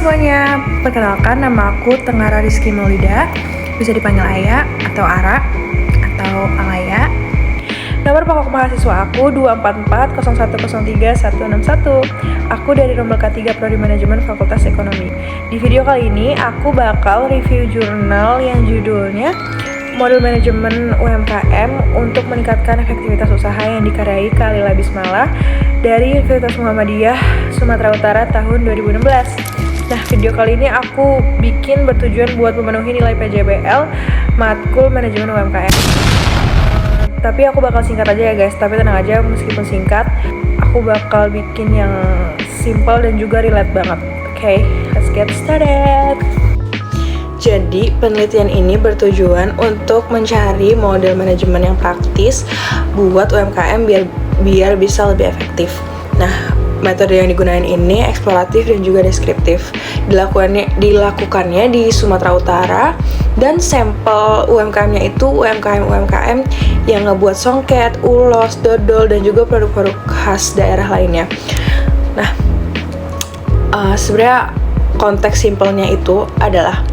semuanya, perkenalkan nama aku Tenggara Rizky Maulida, bisa dipanggil Aya atau Ara atau Alaya. Nomor pokok mahasiswa aku 24401031161. Aku dari rombel K3 Prodi Manajemen Fakultas Ekonomi. Di video kali ini aku bakal review jurnal yang judulnya Model Manajemen UMKM untuk meningkatkan efektivitas usaha yang dikaryai Khalila Bismala dari Universitas Muhammadiyah Sumatera Utara tahun 2016. Nah, video kali ini aku bikin bertujuan buat memenuhi nilai PJBL matkul Manajemen UMKM. Tapi aku bakal singkat aja ya guys, tapi tenang aja, meskipun singkat aku bakal bikin yang simple dan juga relate banget. Oke, let's get started. Jadi, penelitian ini bertujuan untuk mencari model manajemen yang praktis buat UMKM biar bisa lebih efektif. Nah, metode yang digunakan ini eksploratif dan juga deskriptif. Dilakukannya di Sumatera Utara, dan sampel UMKM-nya itu UMKM yang ngebuat songket, ulos, dodol, dan juga produk-produk khas daerah lainnya. Nah, sebenarnya konteks simpelnya itu adalah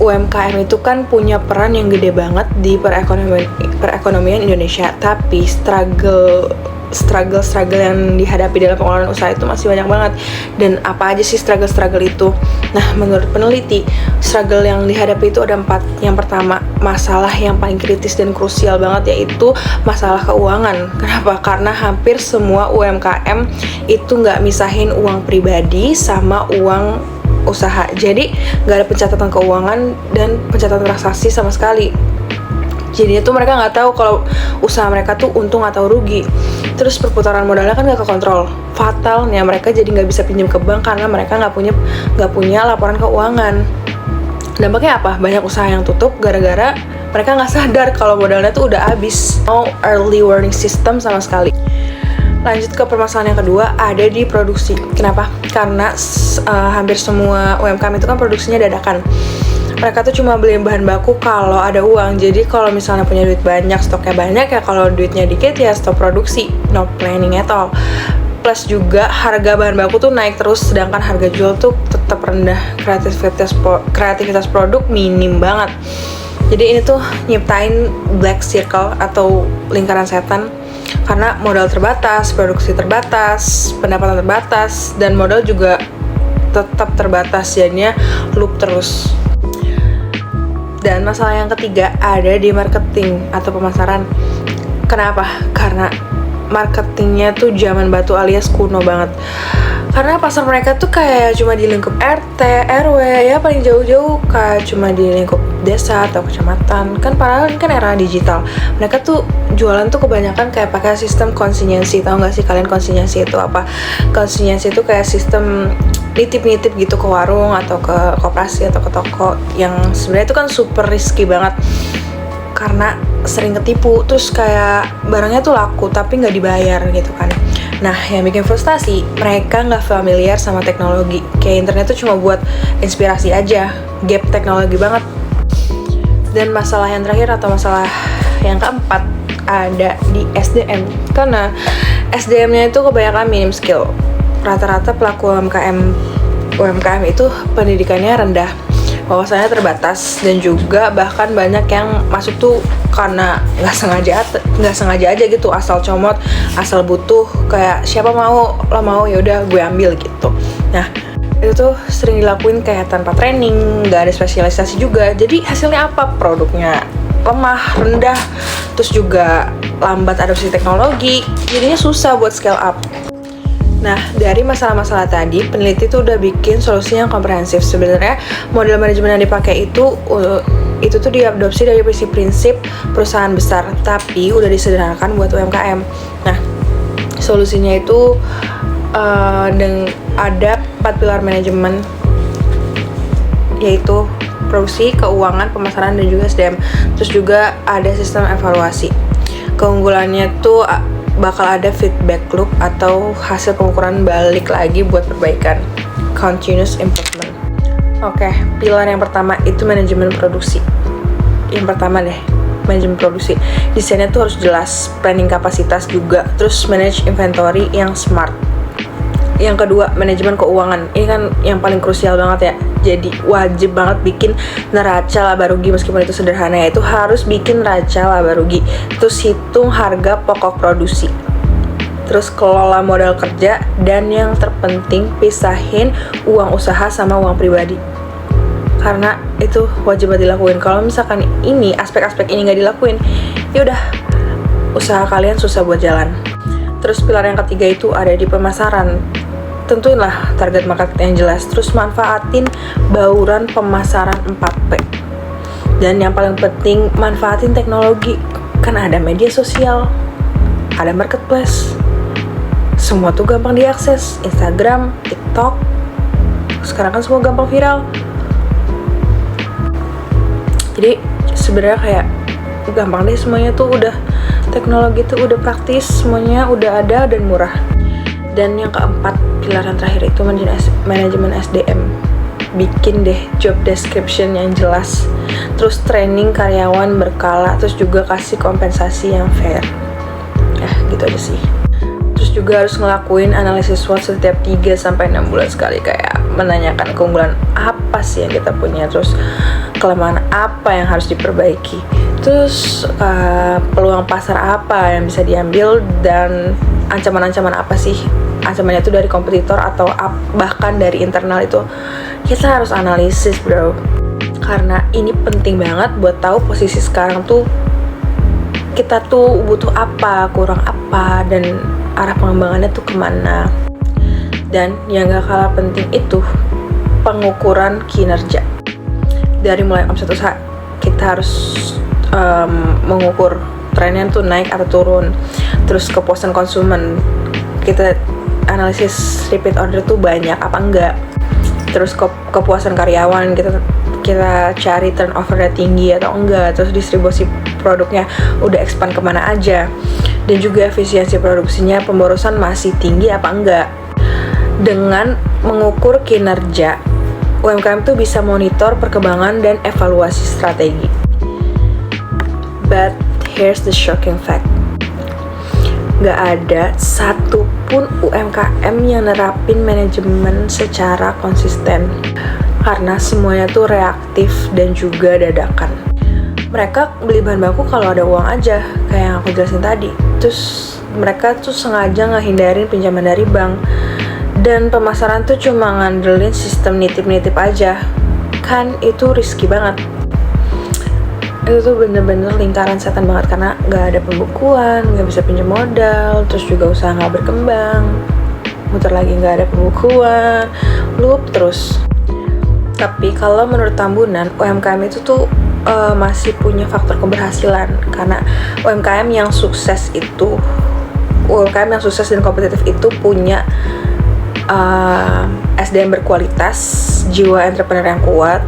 UMKM itu kan punya peran yang gede banget di perekonomian Indonesia, tapi struggle yang dihadapi dalam pengelolaan usaha itu masih banyak banget. Dan apa aja sih struggle itu? Nah, menurut peneliti, struggle yang dihadapi itu ada 4. Yang pertama, masalah yang paling kritis dan krusial banget, yaitu masalah keuangan. Kenapa? Karena hampir semua UMKM itu nggak misahin uang pribadi sama uang usaha. Jadi nggak ada pencatatan keuangan dan pencatatan transaksi sama sekali. Jadi itu mereka nggak tahu kalau usaha mereka tuh untung atau rugi. Terus perputaran modalnya kan nggak kekontrol. Fatalnya mereka jadi nggak bisa pinjam ke bank karena mereka nggak punya laporan keuangan. Dampaknya apa? Banyak usaha yang tutup gara-gara mereka nggak sadar kalau modalnya tuh udah habis. No early warning system sama sekali. Lanjut ke permasalahan yang kedua, ada di produksi. Kenapa? Karena hampir semua UMKM itu kan produksinya dadakan. Mereka tuh cuma beli bahan baku kalau ada uang. Jadi kalau misalnya punya duit banyak, stoknya banyak, ya kalau duitnya dikit ya stop produksi. No planning at all. Plus juga harga bahan baku tuh naik terus, sedangkan harga jual tuh tetap rendah. Kreativitas produk minim banget. Jadi ini tuh nyiptain black circle atau lingkaran setan. Karena modal terbatas, produksi terbatas, pendapatan terbatas, dan modal juga tetap terbatas, jadinya loop terus. Dan masalah yang ketiga ada di marketing atau pemasaran. Kenapa? Karena marketingnya tuh zaman batu alias kuno banget. Karena pasar mereka tuh kayak cuma di lingkup RT, RW, ya paling jauh-jauh kayak cuma di lingkup desa atau kecamatan. Kan padahal kan era digital. Mereka tuh jualan tuh kebanyakan kayak pakai sistem konsinyasi. Tahu nggak sih kalian konsinyasi itu apa? Konsinyasi itu kayak sistem nitip-nitip gitu ke warung atau ke koperasi atau ke toko, yang sebenarnya itu kan super risky banget karena sering ketipu. Terus kayak barangnya tuh laku tapi nggak dibayar gitu kan. Nah, yang bikin frustasi, mereka nggak familiar sama teknologi. Kayak internet tuh cuma buat inspirasi aja, gap teknologi banget. Dan masalah yang terakhir atau masalah yang keempat ada di SDM. Karena SDM-nya itu kebanyakan minim skill. Rata-rata pelaku UMKM itu pendidikannya rendah, wawasannya terbatas, dan juga bahkan banyak yang masuk tuh karena nggak sengaja aja gitu, asal comot, asal butuh, kayak siapa mau, lo mau ya udah gue ambil gitu. Nah, itu tuh sering dilakuin kayak tanpa training, nggak ada spesialisasi juga. Jadi hasilnya apa? Produknya lemah, rendah, terus juga lambat adopsi teknologi, jadinya susah buat scale up. Nah, dari masalah-masalah tadi, peneliti tuh udah bikin solusi yang komprehensif. Sebenarnya model manajemen yang dipakai itu tuh diadopsi dari prinsip perusahaan besar, tapi udah disederhanakan buat UMKM. Nah, solusinya itu ada 4 pilar manajemen, yaitu produksi, keuangan, pemasaran, dan juga SDM. Terus juga ada sistem evaluasi. Keunggulannya tuh bakal ada feedback loop atau hasil pengukuran balik lagi buat perbaikan, continuous improvement. Oke, pilar yang pertama itu manajemen produksi. Yang pertama deh, manajemen produksi. Desainnya tuh harus jelas, planning kapasitas juga, terus manage inventory yang smart. Yang kedua, manajemen keuangan. Ini kan yang paling krusial banget ya. Jadi wajib banget bikin neraca laba rugi, meskipun itu sederhana ya. Itu harus bikin neraca laba rugi. Terus hitung harga pokok produksi. Terus kelola modal kerja, dan yang terpenting pisahin uang usaha sama uang pribadi. Karena itu wajib banget dilakuin. Kalau misalkan ini aspek-aspek ini nggak dilakuin, ya udah usaha kalian susah buat jalan. Terus pilar yang ketiga itu ada di pemasaran. Tentuinlah target market yang jelas. Terus manfaatin bauran pemasaran 4P. Dan yang paling penting, manfaatin teknologi. Kan ada media sosial, ada marketplace. Semua tuh gampang diakses. Instagram, TikTok. Sekarang kan semua gampang viral. Jadi sebenarnya kayak gampang deh, semuanya tuh udah, teknologi tuh udah praktis, semuanya udah ada dan murah. Dan yang keempat, pilar yang terakhir itu manajemen SDM. Bikin deh job description yang jelas, terus training karyawan berkala, terus juga kasih kompensasi yang fair. Gitu aja sih. Terus juga harus ngelakuin analisis SWOT setiap 3-6 bulan sekali, kayak menanyakan keunggulan apa sih yang kita punya, terus kelemahan apa yang harus diperbaiki, terus peluang pasar apa yang bisa diambil, dan ancaman-ancaman apa sih, ancamannya itu dari kompetitor atau bahkan dari internal. Itu kita harus analisis bro, karena ini penting banget buat tahu posisi sekarang tuh kita tuh butuh apa, kurang apa, dan arah pengembangannya tuh kemana. Dan yang gak kalah penting itu pengukuran kinerja. Dari mulai omset usaha, kita harus mengukur trennya tuh naik atau turun. Terus kepuasan konsumen, kita analisis repeat order tuh banyak apa enggak. Terus kepuasan karyawan, kita cari turnovernya tinggi atau enggak. Terus distribusi produknya udah expand kemana aja. Dan juga efisiensi produksinya, pemborosan masih tinggi apa enggak. Dengan mengukur kinerja, UMKM tuh bisa monitor perkembangan dan evaluasi strategi. But here's the shocking fact. Gak ada satupun UMKM yang nerapin manajemen secara konsisten. Karena semuanya tuh reaktif dan juga dadakan. Mereka beli bahan baku kalau ada uang aja, kayak yang aku jelasin tadi. Terus mereka tuh sengaja ngehindarin pinjaman dari bank. Dan pemasaran tuh cuma ngandelin sistem nitip-nitip aja. Kan itu risky banget. Itu tuh bener-bener lingkaran setan banget, karena gak ada pembukuan, gak bisa pinjam modal, terus juga usaha gak berkembang. Muter lagi gak ada pembukuan, loop terus. Tapi kalau menurut Tambunan, UMKM itu tuh masih punya faktor keberhasilan. Karena UMKM yang sukses dan kompetitif itu punya SDM berkualitas, jiwa entrepreneur yang kuat,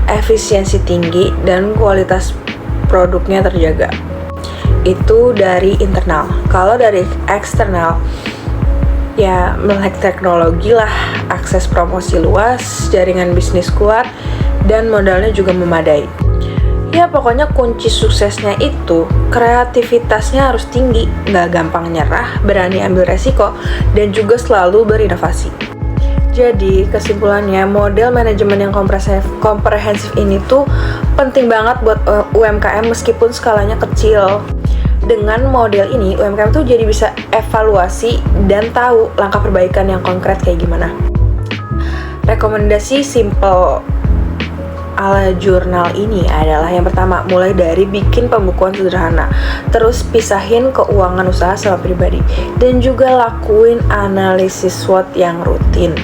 efisiensi tinggi, dan kualitas produknya terjaga. Itu dari internal. Kalau dari eksternal, ya melek teknologi lah, akses promosi luas, jaringan bisnis kuat, dan modalnya juga memadai. Ya pokoknya kunci suksesnya itu kreativitasnya harus tinggi, gak gampang nyerah, berani ambil resiko, dan juga selalu berinovasi. Jadi kesimpulannya, model manajemen yang komprehensif ini tuh penting banget buat UMKM meskipun skalanya kecil. Dengan model ini, UMKM tuh jadi bisa evaluasi dan tahu langkah perbaikan yang konkret kayak gimana. Rekomendasi simple ala jurnal ini adalah yang pertama, mulai dari bikin pembukuan sederhana, terus pisahin keuangan usaha sama pribadi, dan juga lakuin analisis SWOT yang rutin.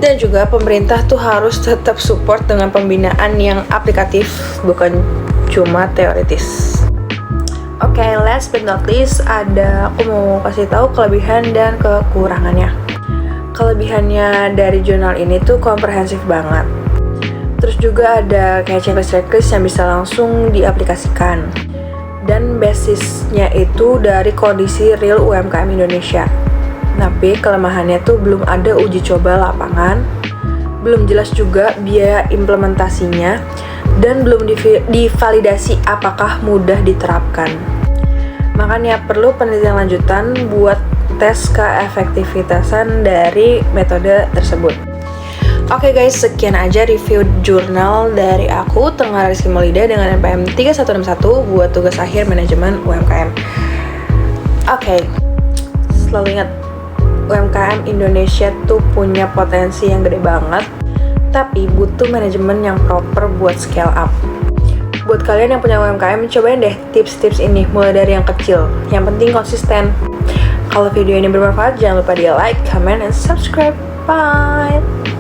Dan juga pemerintah tuh harus tetap support dengan pembinaan yang aplikatif, bukan cuma teoritis. Oke, last but not least, aku mau kasih tahu kelebihan dan kekurangannya. Kelebihannya dari jurnal ini tuh komprehensif banget. Terus juga ada kayak checklist yang bisa langsung diaplikasikan. Dan basisnya itu dari kondisi real UMKM Indonesia. Tapi kelemahannya tuh belum ada uji coba lapangan, belum jelas juga biaya implementasinya, dan belum divalidasi apakah mudah diterapkan. Makanya perlu penelitian lanjutan buat tes keefektivitasan dari metode tersebut. Oke guys, sekian aja review jurnal dari aku, Tengah Rizky Maulida dengan NPM 3161 buat tugas akhir manajemen UMKM. Oke, selalu ingat, UMKM Indonesia tuh punya potensi yang gede banget, tapi butuh manajemen yang proper buat scale up. Buat kalian yang punya UMKM, cobain deh tips-tips ini mulai dari yang kecil. Yang penting konsisten. Kalau video ini bermanfaat, jangan lupa di like, comment, and subscribe. Bye!